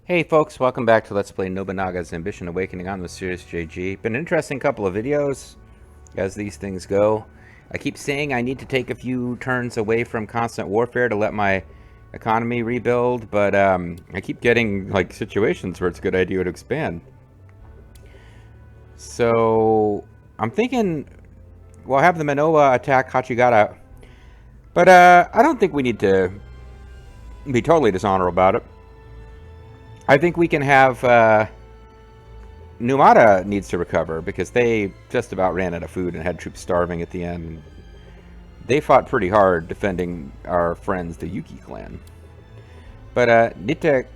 Hey folks, welcome back to Let's Play Nobunaga's Ambition Awakening on the Serious JG. Been an interesting couple of videos as these things go. I keep saying I need to take a few turns away from constant warfare to let my economy rebuild, but I keep getting like situations where it's a good idea to expand. So I'm thinking we'll have the Minowa attack Hachigara, but I don't think we need to be totally dishonorable about it. I think we can have Numata needs to recover because they just about ran out of food and had troops starving at the end. They fought pretty hard defending our friends, the Yuki clan. But Nita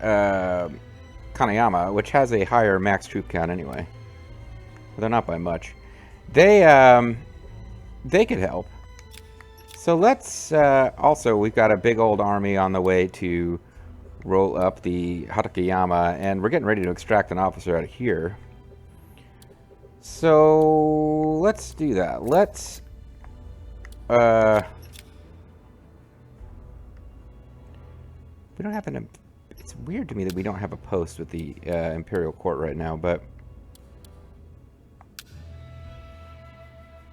Kanayama, which has a higher max troop count anyway, but they're not by much. They could help. So let's also, we've got a big old army on the way to roll up the Hatakayama, and we're getting ready to extract an officer out of here. So let's do that. Let's we don't have an. It's weird to me that we don't have a post with the Imperial Court right now, but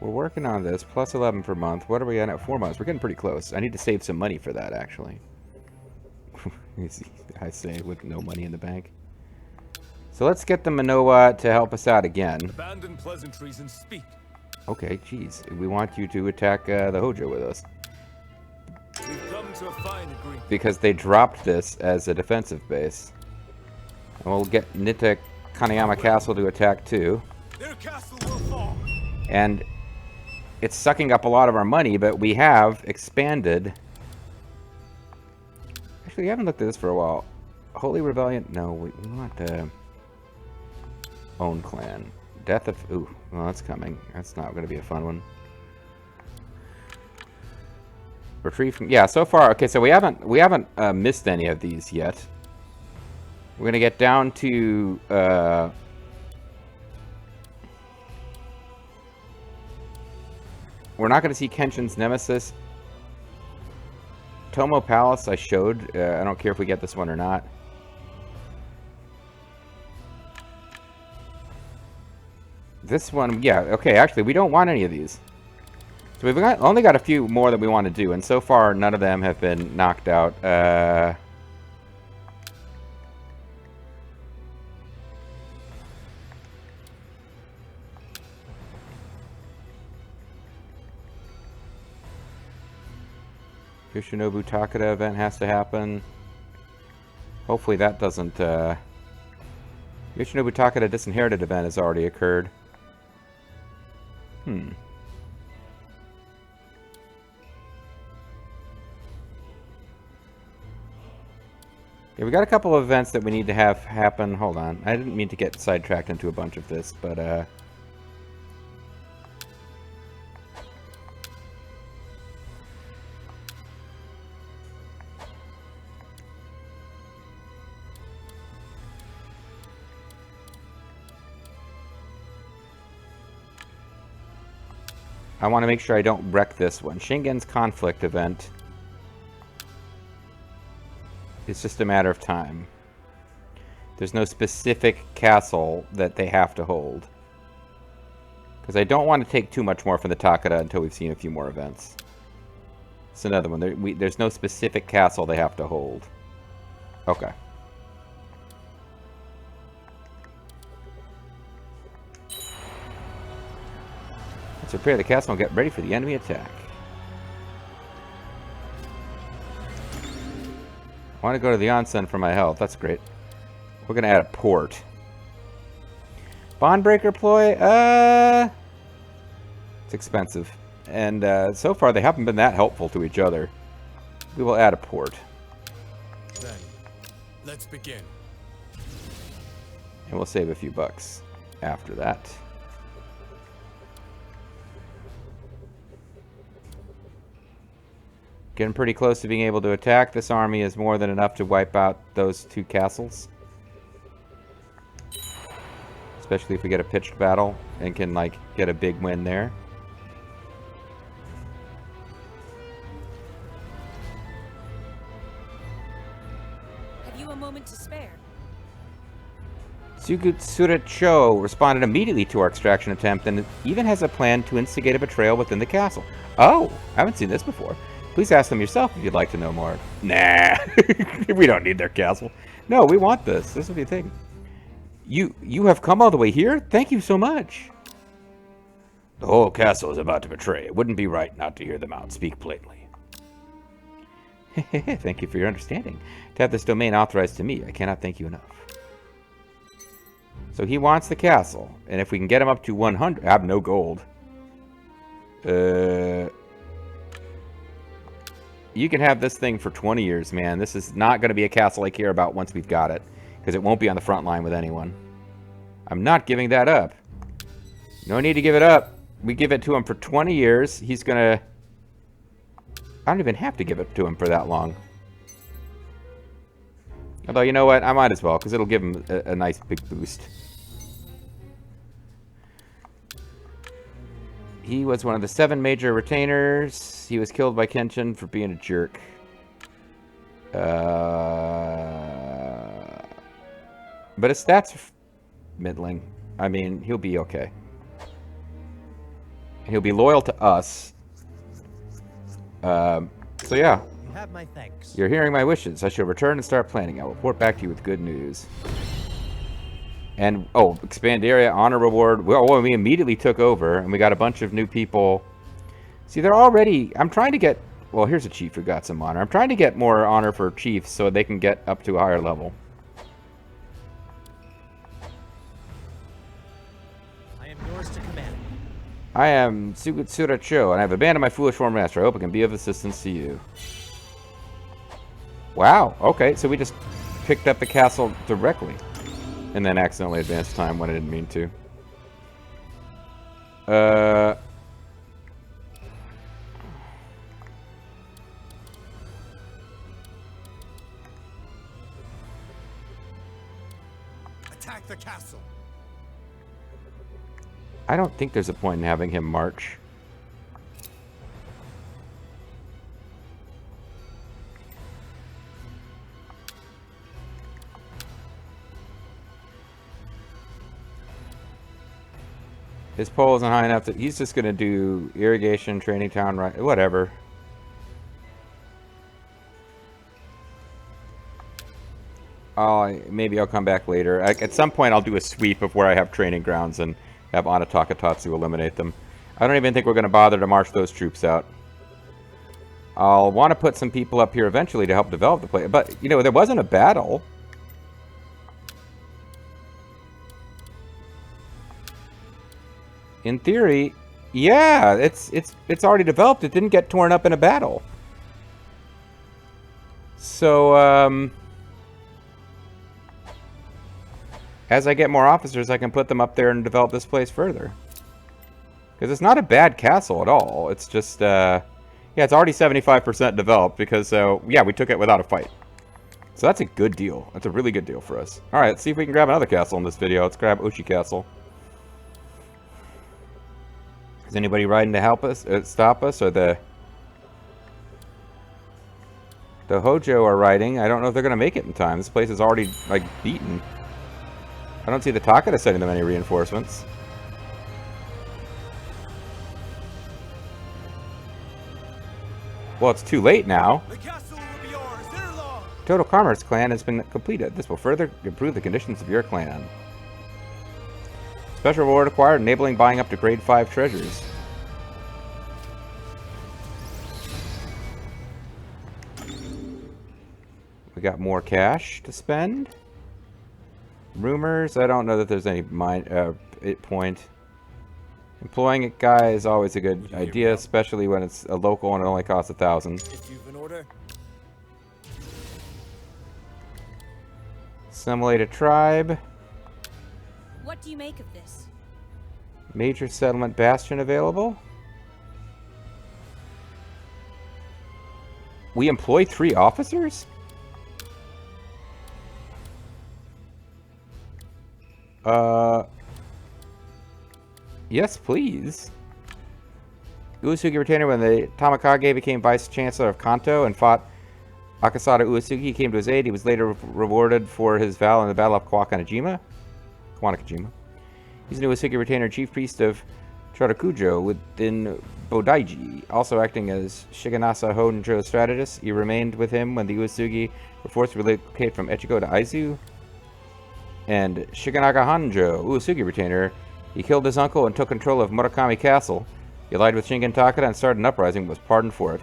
we're working on this. Plus 11 per month. What are we at 4 months? We're getting pretty close. I need to save some money for that, actually. I say with no money in the bank. So let's get the Minowa to help us out again. Abandon pleasantries and speak. Okay, geez. We want you to attack the Hojo with us. We've come to a fine agreement. Because they dropped this as a defensive base. And we'll get Nita Kanayama Castle to attack too. Their castle will fall. And it's sucking up a lot of our money, but we have expanded. Actually, we haven't looked at this for a while. Holy Rebellion? No, we want own clan. Death of... Ooh, well, that's coming. That's not going to be a fun one. Retrieve from... Yeah, so far... Okay, so we haven't missed any of these yet. We're going to get down to... We're not going to see Kenshin's Nemesis. Tomo Palace I showed. I don't care if we get this one or not. This one, yeah, okay, actually, we don't want any of these. So we've only got a few more that we want to do, and so far, none of them have been knocked out. Yoshinobu Takeda event has to happen. Hopefully that doesn't... Yoshinobu Takeda Disinherited event has already occurred. Yeah, we got a couple of events that we need to have happen. Hold on. I didn't mean to get sidetracked into a bunch of this, but I want to make sure I don't wreck this one. Shingen's conflict event. It's just a matter of time. There's no specific castle that they have to hold. Because I don't want to take too much more from the Takeda until we've seen a few more events. It's another one. There's no specific castle they have to hold. Okay. Let's repair the castle and get ready for the enemy attack. I want to go to the onsen for my health. That's great. We're going to add a port. Bondbreaker ploy? It's expensive. And so far they haven't been that helpful to each other. We will add a port. Then, let's begin. And we'll save a few bucks after that. Getting pretty close to being able to attack. This army is more than enough to wipe out those two castles. Especially if we get a pitched battle and can, like, get a big win there. Have Have you a moment to spare? Sugutsura Cho responded immediately to our extraction attempt and even has a plan to instigate a betrayal within the castle. Oh, I haven't seen this before. Please ask them yourself if you'd like to know more. Nah, we don't need their castle. No, we want this. This will be a thing. You have come all the way here? Thank you so much. The whole castle is about to betray. It wouldn't be right not to hear them out. Speak plainly. Thank you for your understanding. To have this domain authorized to me, I cannot thank you enough. So he wants the castle, and if we can get him up to 100, I have no gold. You can have this thing for 20 years, man. This is not going to be a castle I care about once we've got it, because it won't be on the front line with anyone. I'm not giving that up. No need to give it up. We give it to him for 20 years. He's going to... I don't even have to give it to him for that long. Although, you know what? I might as well, because it'll give him a nice big boost. He was one of the 7 major retainers. He was killed by Kenshin for being a jerk. But his stats are middling. I mean, he'll be okay. And he'll be loyal to us. So yeah. You have my thanks. You're hearing my wishes. I shall return and start planning. I'll report back to you with good news. And, oh, expand area, honor reward. Well, we immediately took over, and we got a bunch of new people. See, they're already... I'm trying to get... Well, here's a chief who got some honor. I'm trying to get more honor for chiefs so they can get up to a higher level. I am yours to command. I am Sugutsura Cho, and I have abandoned my foolish former master. I hope I can be of assistance to you. Wow, okay, so we just picked up the castle directly. And then accidentally advanced time when I didn't mean to. Attack the castle. I don't think there's a point in having him march. His pole isn't high enough that he's just going to do irrigation, training town, right? Whatever. Maybe I'll come back later. At some point, I'll do a sweep of where I have training grounds and have Anataka Tatsu eliminate them. I don't even think we're going to bother to march those troops out. I'll want to put some people up here eventually to help develop the place. But, you know, there wasn't a battle. In theory, yeah, it's already developed. It didn't get torn up in a battle. So, as I get more officers, I can put them up there and develop this place further. Because it's not a bad castle at all. It's just, yeah, it's already 75% developed because, yeah, we took it without a fight. So that's a good deal. That's a really good deal for us. All right, let's see if we can grab another castle in this video. Let's grab Oshi Castle. Is anybody riding to help us, stop us, or the Hojo are riding? I don't know if they're going to make it in time. This place is already, like, beaten. I don't see the Takeda sending them any reinforcements. Well, it's too late now. The castle will be yours. Ere long. Total Commerce Clan has been completed. This will further improve the conditions of your clan. Special reward acquired, enabling buying up to grade 5 treasures. We got more cash to spend. Rumors, I don't know that there's any point. Employing a guy is always a good idea, especially when it's a local and it only costs 1,000. If you've an order. Assimilate a tribe. What do you make of this? Major settlement bastion available. We employ 3 officers? Yes, please. Uesugi retainer when the Tamakage became vice chancellor of Kanto and fought Akasada Uesugi came to his aid. He was later rewarded for his valor in the Battle of Kawanakajima. He's an Uesugi retainer, chief priest of Chorakujo within Bodaiji, also acting as Shiganasa Honjo's strategist. He remained with him when the Uesugi were forced to relocate from Echigo to Aizu. And Shiganaga Honjo, Uesugi retainer, he killed his uncle and took control of Murakami Castle. He allied with Shingen Takeda and started an uprising, but was pardoned for it.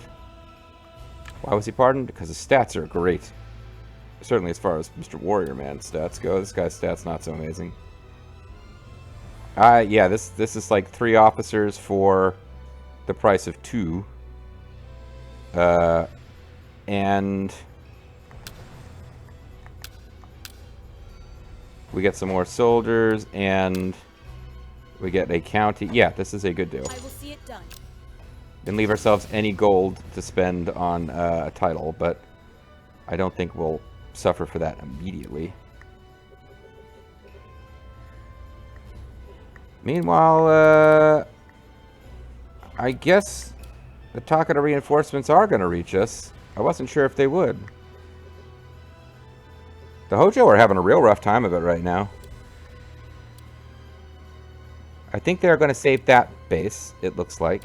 Why was he pardoned? Because his stats are great. Certainly as far as Mr. Warrior Man's stats go. This guy's stats not so amazing. Yeah, this is like 3 officers for the price of 2. And we get some more soldiers, and we get a county. Yeah, this is a good deal. I will see it done. Didn't leave ourselves any gold to spend on a title, but I don't think we'll suffer for that immediately. Meanwhile, I guess the Takeda reinforcements are going to reach us. I wasn't sure if they would. The Hojo are having a real rough time of it right now. I think they're going to save that base, it looks like.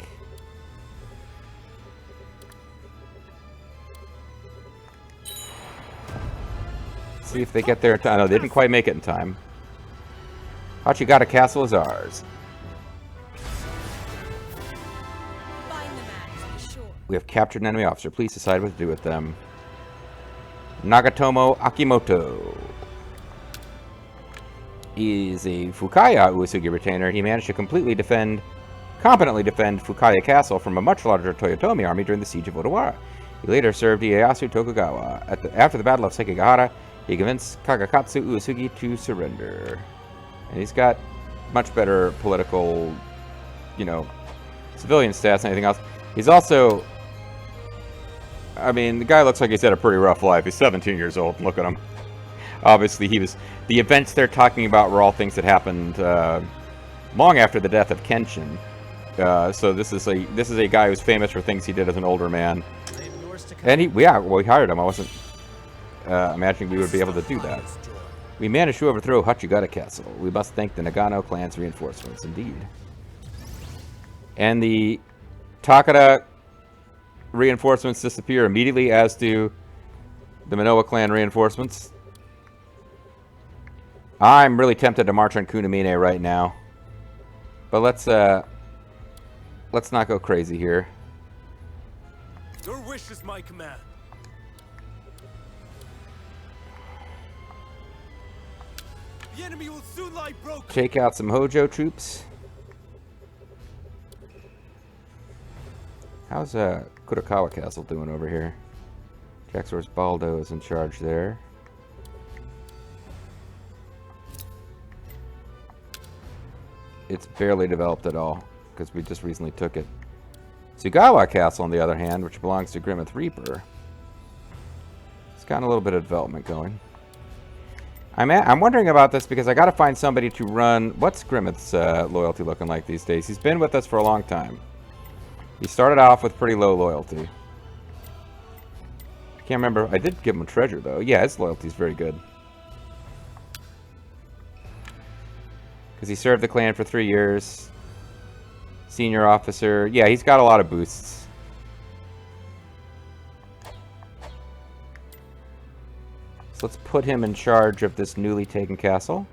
See if they get there in time. No, they didn't quite make it in time. Hachigata Castle is ours. Find the man, to be sure. We have captured an enemy officer. Please decide what to do with them. Nagatomo Akimoto is a Fukaya Uesugi retainer. He managed to completely competently defend Fukaya Castle from a much larger Toyotomi army during the siege of Odawara. He later served Ieyasu Tokugawa. After the Battle of Sekigahara, he convinced Kagakatsu Uesugi to surrender. And he's got much better political, civilian stats than anything else. He's also, I mean, the guy looks like he's had a pretty rough life. He's 17 years old. Look at him. Obviously, the events they're talking about were all things that happened long after the death of Kenshin. So this is a guy who's famous for things he did as an older man. And we hired him. I wasn't imagining we would be able to do that. We managed to overthrow Hachigata Castle. We must thank the Nagano clan's reinforcements, indeed. And the Takeda reinforcements disappear immediately, as do the Minowa clan reinforcements. I'm really tempted to march on Kunimine right now. But let's not go crazy here. Your wish is my command. The enemy will soon lie broken. Take out some Hojo troops. How's Kurokawa Castle doing over here? Jaxor's Baldo is in charge there. It's barely developed at all, because we just recently took it. Tsugawa Castle, on the other hand, which belongs to Grimmeth Reaper, it's gotten a little bit of development going. I'm wondering about this because I got to find somebody to run. What's Grimmeth's loyalty looking like these days? He's been with us for a long time. He started off with pretty low loyalty. I can't remember. I did give him a treasure, though. Yeah, his loyalty is very good. Because he served the clan for 3 years. Senior officer. Yeah, he's got a lot of boosts. So let's put him in charge of this newly taken castle.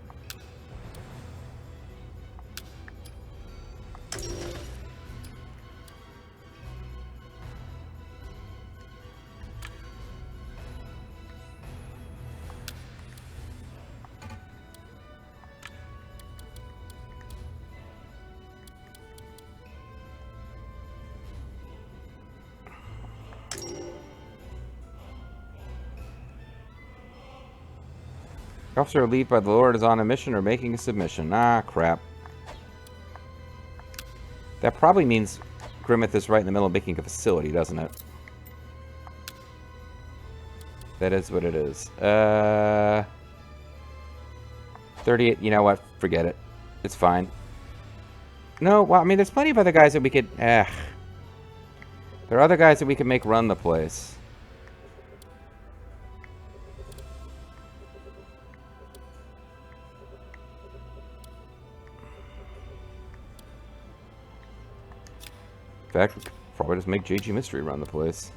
The officer relieved by the Lord is on a mission or making a submission. Ah, crap. That probably means Grimmeth is right in the middle of making a facility, doesn't it? That is what it is. 38, you know what? Forget it. It's fine. No, well, I mean, there's plenty of other guys that we could... There are other guys that we could make run the place. fact, we could probably just make JG Mystery run the place.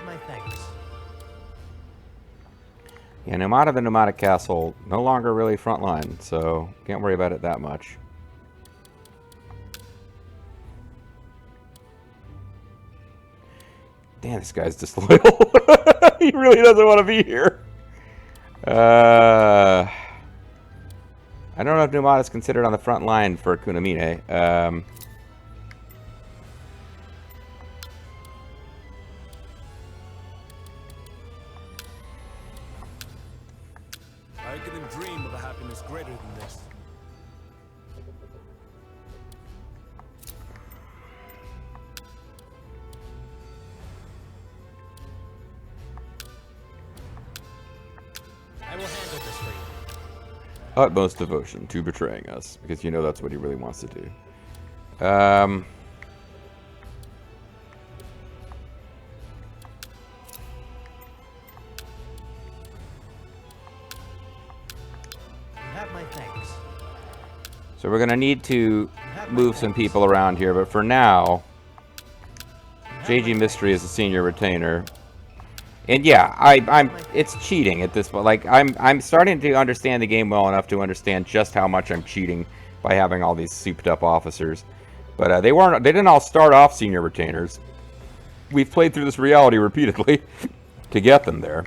My thanks. Yeah, Numata the Numata Castle, no longer really frontline, so can't worry about it that much. Damn, this guy's disloyal. He really doesn't want to be here. I don't know if Numata is considered on the front line for Kunamine. I couldn't dream of a happiness greater than this. I will handle this for you. Utmost devotion to betraying us, because you know that's what he really wants to do. You have my thanks. So we're going to need to move some people around here, but for now, JG Mystery is a senior retainer. And yeah, it's cheating at this point. Like I'm starting to understand the game well enough to understand just how much I'm cheating by having all these souped up officers. But they didn't all start off senior retainers. We've played through this reality repeatedly to get them there.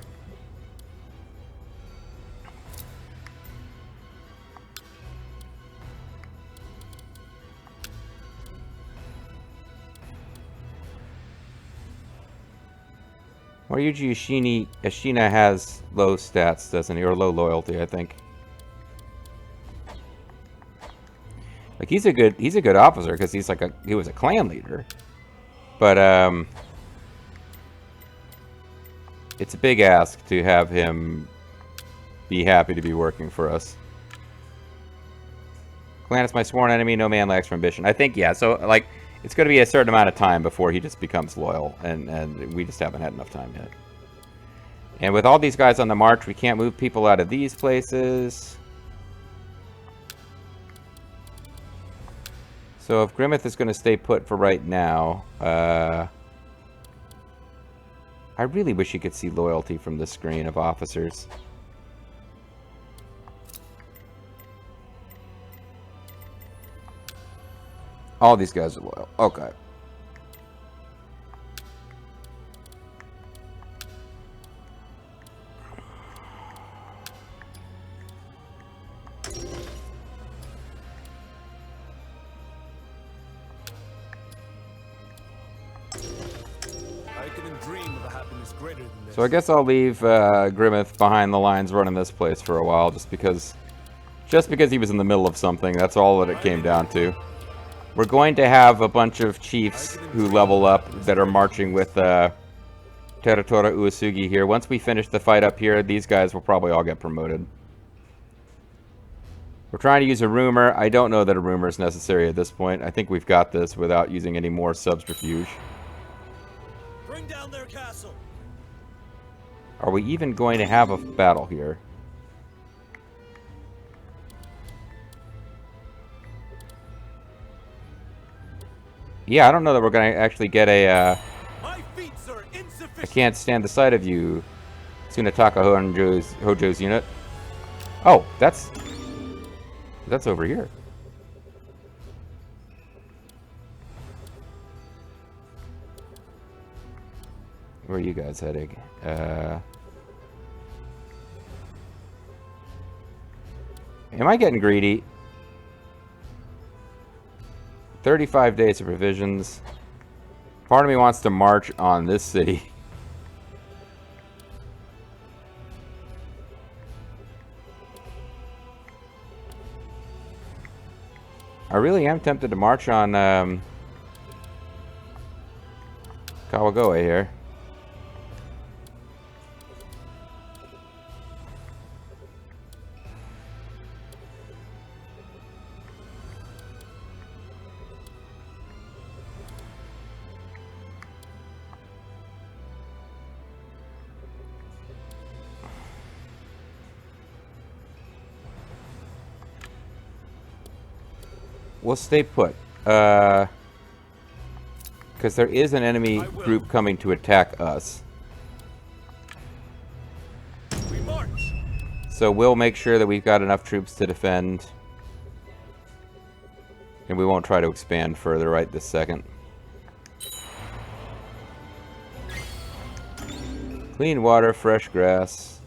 Well, usually Ashina has low stats, doesn't he? Or low loyalty, I think. Like he's a good officer because he was a clan leader. But it's a big ask to have him be happy to be working for us. Clan is my sworn enemy, no man lacks for ambition. I think, yeah, so like it's going to be a certain amount of time before he just becomes loyal, and we just haven't had enough time yet. And with all these guys on the march, we can't move people out of these places. So if Grimmeth is going to stay put for right now, I really wish you could see loyalty from this screen of officers. All these guys are loyal. Okay. I couldn't dream of a happiness greater than this. So I guess I'll leave Grimmeth behind the lines running this place for a while, just because he was in the middle of something. That's all that it came down to. We're going to have a bunch of chiefs who level up that are marching with Teratora Uesugi here. Once we finish the fight up here, these guys will probably all get promoted. We're trying to use a rumor. I don't know that a rumor is necessary at this point. I think we've got this without using any more subterfuge. Bring down their castle. Are we even going to have a battle here? Yeah, I don't know that we're going to actually get a, My feats are insufficient. I can't stand the sight of you, Tsunataka Hojo's unit. Oh, that's over here. Where are you guys heading? Am I getting greedy? 35 days of provisions. Part of me wants to march on this city. I really am tempted to march on Kawagoe here. We'll stay put. Because there is an enemy group coming to attack us. We march. So we'll make sure that we've got enough troops to defend. And we won't try to expand further right this second. Clean water, fresh grass.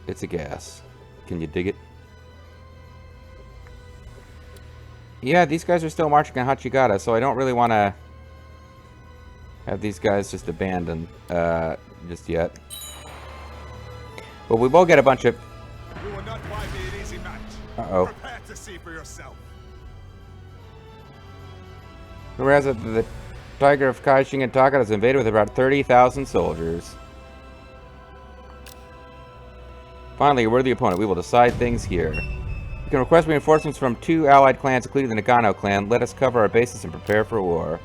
It's a gas. Can you dig it? Yeah, these guys are still marching on Hachigata, so I don't really want to have these guys just abandoned just yet. But we will get a bunch of... You will not buy me an easy match. Uh-oh. Prepare to see for yourself. Whereas the Tiger of Kaishin and Takata is invaded with about 30,000 soldiers. Finally, a worthy opponent. We will decide things here. You can request reinforcements from 2 allied clans, including the Nagano clan. Let us cover our bases and prepare for war.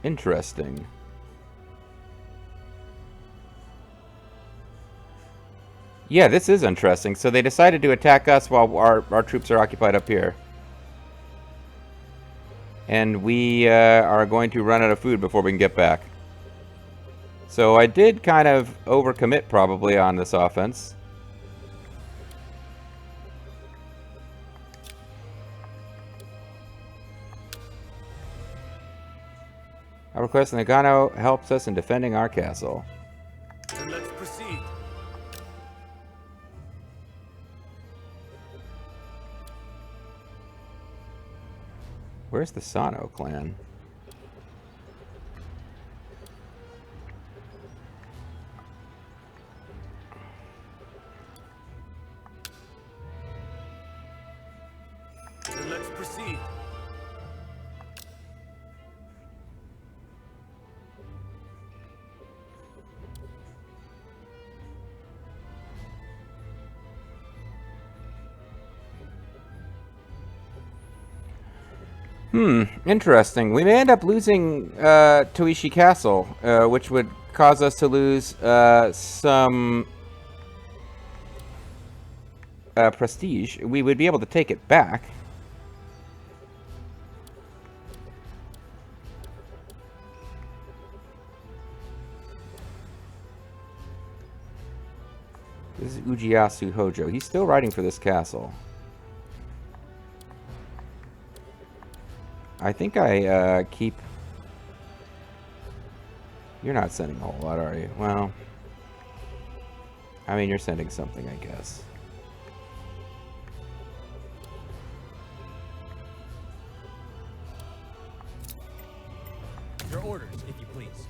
Interesting. Yeah, this is interesting. So they decided to attack us while our troops are occupied up here. And we are going to run out of food before we can get back. So I did kind of overcommit probably on this offense. I request Nagano helps us in defending our castle. Then let's proceed. Where's the Sano clan? Then let's proceed. Interesting. We may end up losing Toishi Castle, which would cause us to lose some prestige. We would be able to take it back. This is Ujiyasu Hojo. He's still riding for this castle. I think I keep... You're not sending a whole lot, are you? Well... I mean, you're sending something, I guess. Your orders, if you please.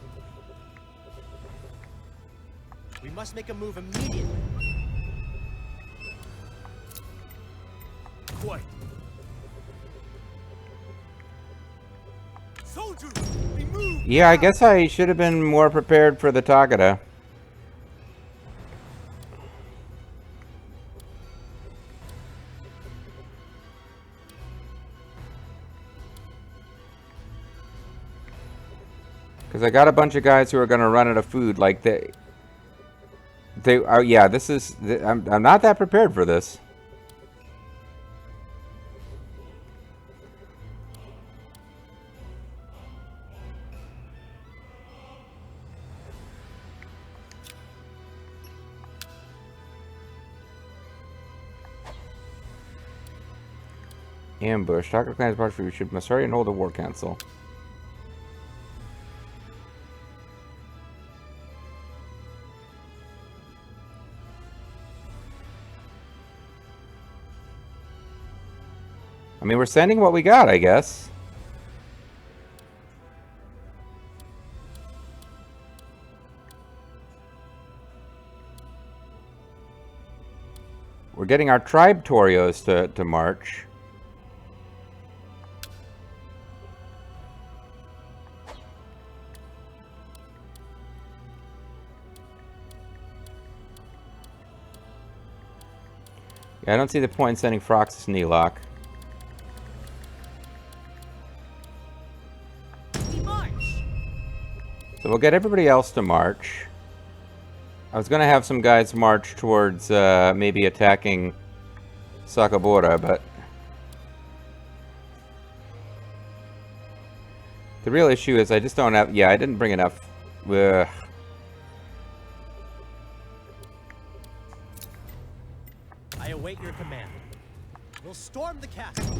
We must make a move immediately. Quite. Soldiers, we move. Yeah, I guess I should have been more prepared for the Takata. Because I got a bunch of guys who are going to run out of food. Like, they are, yeah, this is... I'm not that prepared for this. Ambush. Takata clan is part for you. Should must hurry and hold a war council. I mean, we're sending what we got, I guess. We're getting our tribe Torios to march. Yeah, I don't see the point in sending Froxus and Nelock. We march. So we'll get everybody else to march. I was going to have some guys march towards maybe attacking Sakabora, but the real issue is I just don't have... Yeah, I didn't bring enough... Ugh. I await your command. We'll storm the castle.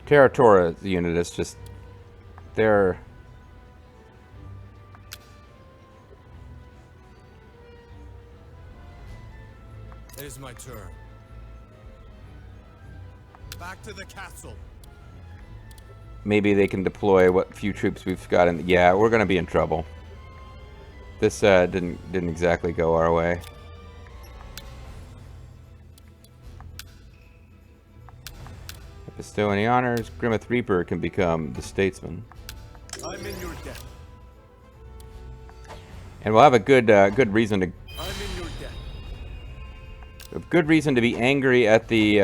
Terratora unit is just... They're... It is my turn. Back to the castle. Maybe they can deploy what few troops we've got in... Yeah, we're going to be in trouble. This didn't exactly go our way. Bestow any honors. Grimmeth Reaper can become the statesman. I'm in your debt. And we'll have a good reason to... I'm in your debt. A good reason to be angry at the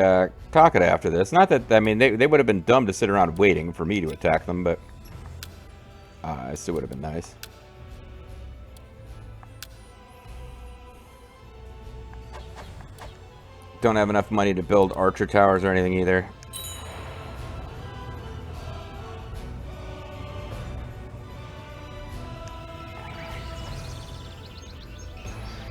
Takeda after this. Not that, I mean, they would have been dumb to sit around waiting for me to attack them, but... it still would have been nice. Don't have enough money to build archer towers or anything either.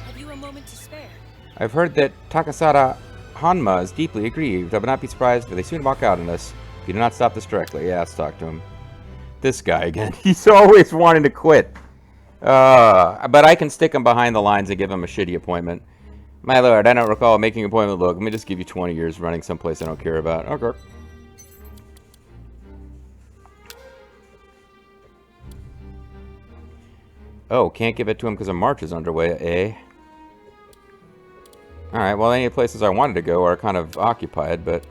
Have you a moment to spare? I've heard that Takasada Hanma is deeply aggrieved. I would not be surprised if they soon walk out on us. If you do not stop this directly. Yeah, let's talk to him. This guy again. He's always wanting to quit. But I can stick him behind the lines and give him a shitty appointment. My lord, I don't recall making an appointment. Look, let me just give you 20 years running someplace I don't care about. Okay. Oh, can't give it to him because a march is underway, eh? Alright, well, any places I wanted to go are kind of occupied, but...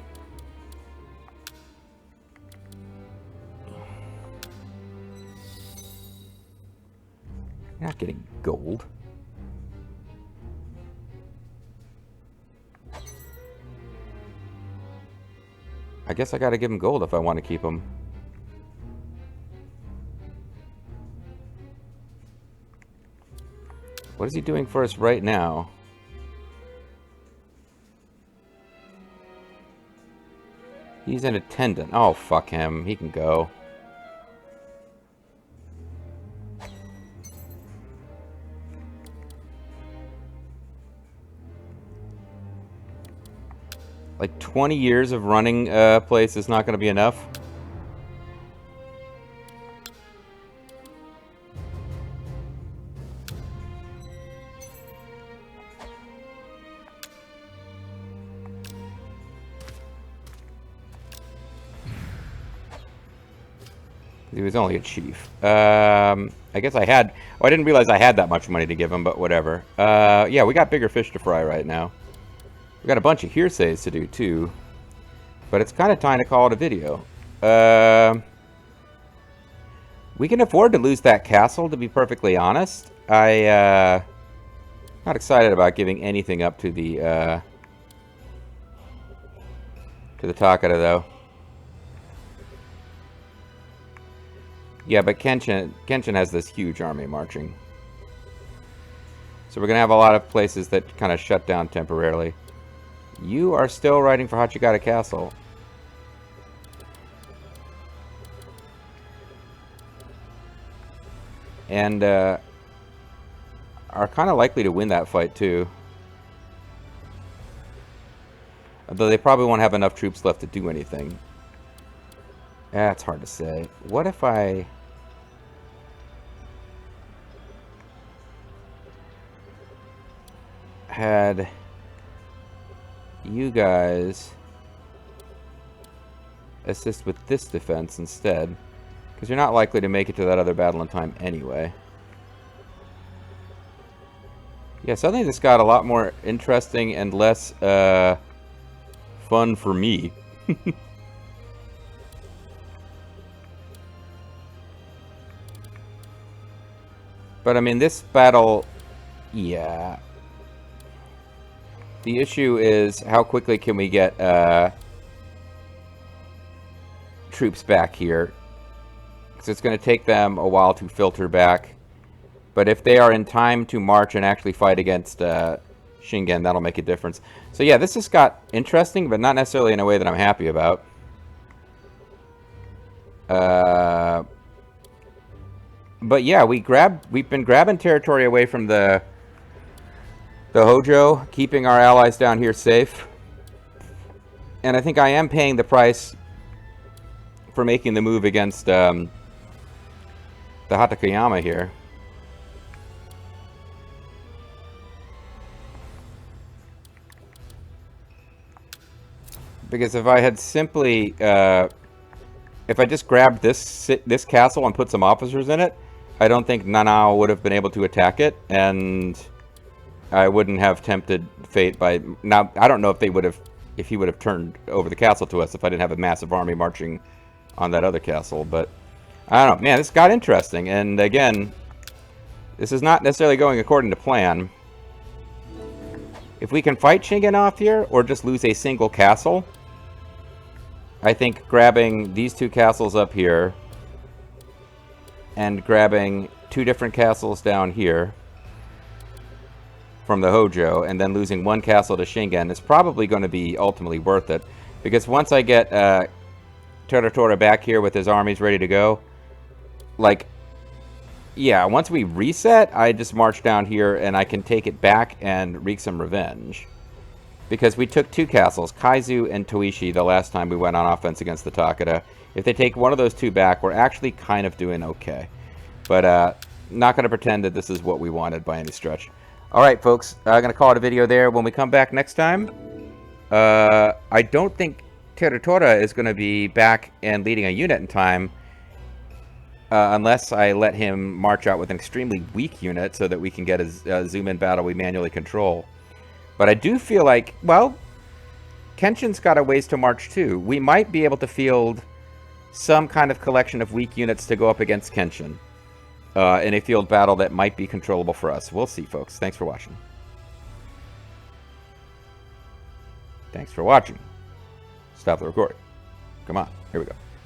You're not getting gold. I guess I gotta give him gold if I want to keep him. What is he doing for us right now? He's an attendant. Oh, fuck him. He can go. Like 20 years of running a place is not going to be enough. He was only a chief. I guess I had... Oh, I didn't realize I had that much money to give him, but whatever. Yeah, we got bigger fish to fry right now. We got a bunch of hearsays to do, too. But it's kind of time to call it a video. We can afford to lose that castle, to be perfectly honest. Not excited about giving anything up to the Takeda, though. Yeah, but Kenshin has this huge army marching. So we're going to have a lot of places that kind of shut down temporarily. You are still riding for Hachigata Castle. And are kind of likely to win that fight, too. Although they probably won't have enough troops left to do anything. Yeah, it's hard to say. What if I... had you guys assist with this defense instead? Because you're not likely to make it to that other battle in time anyway. Yeah, suddenly this got a lot more interesting and less fun for me. But I mean, this battle, yeah. The issue is how quickly can we get troops back here? Because it's going to take them a while to filter back. But if they are in time to march and actually fight against Shingen, that'll make a difference. So yeah, this just got interesting, but not necessarily in a way that I'm happy about. But yeah, we've been grabbing territory away from the Hojo, keeping our allies down here safe. And I think I am paying the price for making the move against the Hatakayama here. Because if I had simply, if I just grabbed this castle and put some officers in it, I don't think Nanao would have been able to attack it, and I wouldn't have tempted fate by... Now, I don't know if he would have turned over the castle to us if I didn't have a massive army marching on that other castle, but I don't know. Man, this got interesting, and again, this is not necessarily going according to plan. If we can fight Shingen off here, or just lose a single castle, I think grabbing these two castles up here and grabbing two different castles down here from the Hojo and then losing one castle to Shingen is probably going to be ultimately worth it. Because once I get Teratora back here with his armies ready to go, like, yeah, once we reset, I just march down here and I can take it back and wreak some revenge. Because we took two castles, Kaizu and Toishi, the last time we went on offense against the Takeda. If they take one of those two back, we're actually kind of doing okay. But not going to pretend that this is what we wanted by any stretch. Alright, folks, I'm going to call it a video there. When we come back next time, I don't think Teratora is going to be back and leading a unit in time, unless I let him march out with an extremely weak unit so that we can get a zoom-in battle we manually control. But I do feel like, well, Kenshin's got a ways to march too. We might be able to field some kind of collection of weak units to go up against Kenshin in a field battle that might be controllable for us. We'll see, folks. Thanks for watching. Thanks for watching. Stop the recording. Come on. Here we go.